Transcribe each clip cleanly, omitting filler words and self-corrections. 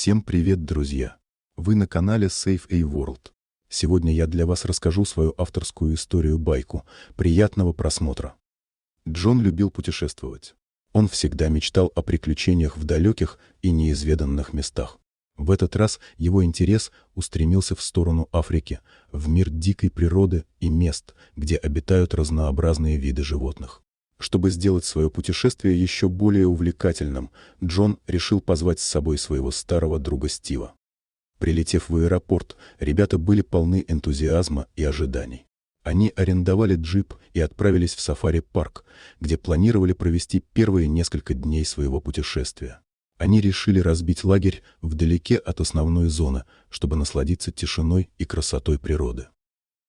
Всем привет, друзья! Вы на канале Safe A World. Сегодня я для вас расскажу свою авторскую историю-байку. Приятного просмотра. Джон любил путешествовать. Он всегда мечтал о приключениях в далеких и неизведанных местах. В этот раз его интерес устремился в сторону Африки, в мир дикой природы и мест, где обитают разнообразные виды животных. Чтобы сделать свое путешествие еще более увлекательным, Джон решил позвать с собой своего старого друга Стива. Прилетев в аэропорт, ребята были полны энтузиазма и ожиданий. Они арендовали джип и отправились в сафари-парк, где планировали провести первые несколько дней своего путешествия. Они решили разбить лагерь вдалеке от основной зоны, чтобы насладиться тишиной и красотой природы.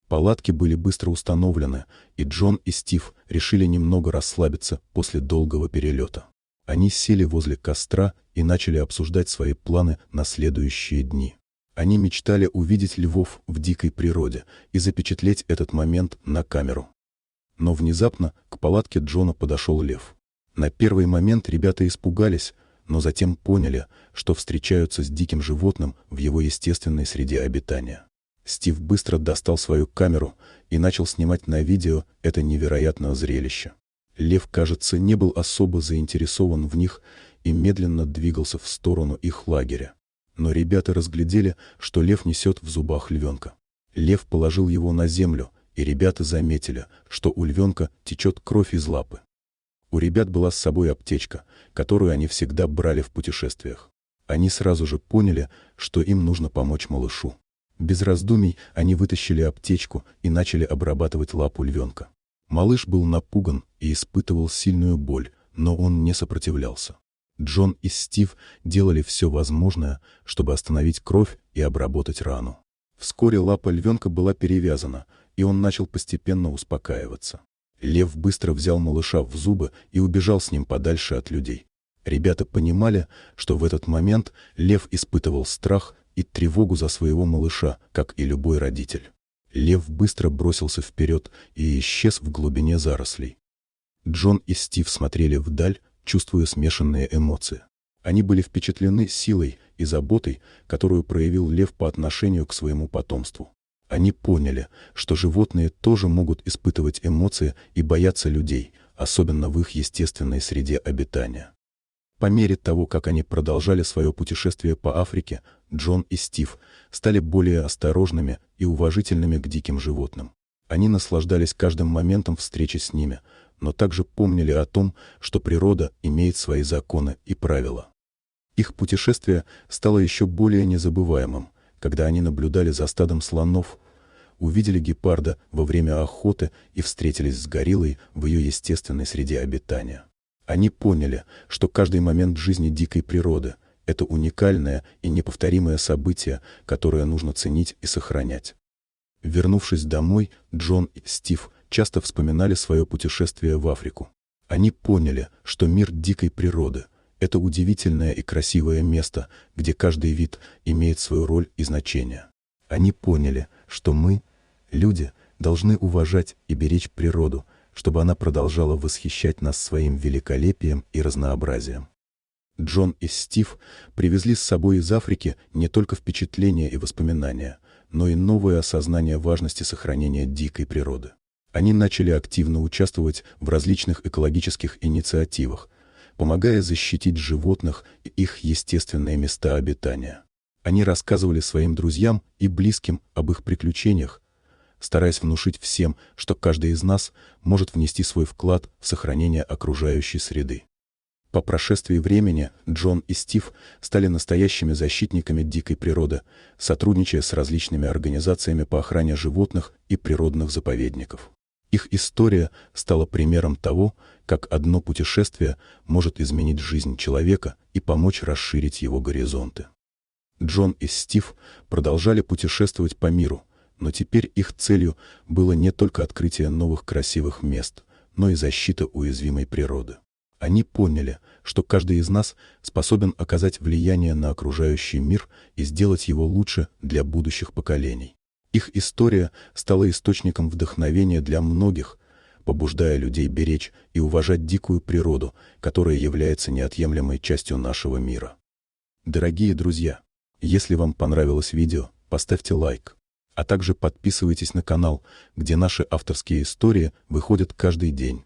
Палатки были быстро установлены, и Джон и Стив решили немного расслабиться после долгого перелета. Они сели возле костра и начали обсуждать свои планы на следующие дни. Они мечтали увидеть львов в дикой природе и запечатлеть этот момент на камеру. Но внезапно к палатке Джона подошел лев. На первый момент ребята испугались, но затем поняли, что встречаются с диким животным в его естественной среде обитания. Стив быстро достал свою камеру и начал снимать на видео это невероятное зрелище. Лев, кажется, не был особо заинтересован в них и медленно двигался в сторону их лагеря. Но ребята разглядели, что лев несет в зубах львенка. Лев положил его на землю, и ребята заметили, что у львенка течет кровь из лапы. У ребят была с собой аптечка, которую они всегда брали в путешествиях. Они сразу же поняли, что им нужно помочь малышу. Без раздумий они вытащили аптечку и начали обрабатывать лапу львенка. Малыш был напуган и испытывал сильную боль, но он не сопротивлялся. Джон и Стив делали все возможное, чтобы остановить кровь и обработать рану. Вскоре лапа львенка была перевязана, и он начал постепенно успокаиваться. Лев быстро взял малыша в зубы и убежал с ним подальше от людей. Ребята понимали, что в этот момент лев испытывал страх и тревогу за своего малыша, как и любой родитель. Лев быстро бросился вперед и исчез в глубине зарослей. Джон и Стив смотрели вдаль, чувствуя смешанные эмоции. Они были впечатлены силой и заботой, которую проявил лев по отношению к своему потомству. Они поняли, что животные тоже могут испытывать эмоции и бояться людей, особенно в их естественной среде обитания. По мере того, как они продолжали свое путешествие по Африке, Джон и Стив стали более осторожными и уважительными к диким животным. Они наслаждались каждым моментом встречи с ними, но также помнили о том, что природа имеет свои законы и правила. Их путешествие стало еще более незабываемым, когда они наблюдали за стадом слонов, увидели гепарда во время охоты и встретились с гориллой в ее естественной среде обитания. Они поняли, что каждый момент жизни дикой природы – это уникальное и неповторимое событие, которое нужно ценить и сохранять. Вернувшись домой, Джон и Стив часто вспоминали свое путешествие в Африку. Они поняли, что мир дикой природы – это удивительное и красивое место, где каждый вид имеет свою роль и значение. Они поняли, что мы, люди, должны уважать и беречь природу, чтобы она продолжала восхищать нас своим великолепием и разнообразием. Джон и Стив привезли с собой из Африки не только впечатления и воспоминания, но и новое осознание важности сохранения дикой природы. Они начали активно участвовать в различных экологических инициативах, помогая защитить животных и их естественные места обитания. Они рассказывали своим друзьям и близким об их приключениях, стараясь внушить всем, что каждый из нас может внести свой вклад в сохранение окружающей среды. По прошествии времени Джон и Стив стали настоящими защитниками дикой природы, сотрудничая с различными организациями по охране животных и природных заповедников. Их история стала примером того, как одно путешествие может изменить жизнь человека и помочь расширить его горизонты. Джон и Стив продолжали путешествовать по миру, но теперь их целью было не только открытие новых красивых мест, но и защита уязвимой природы. Они поняли, что каждый из нас способен оказать влияние на окружающий мир и сделать его лучше для будущих поколений. Их история стала источником вдохновения для многих, побуждая людей беречь и уважать дикую природу, которая является неотъемлемой частью нашего мира. Дорогие друзья, если вам понравилось видео, поставьте лайк, а также подписывайтесь на канал, где наши авторские истории выходят каждый день.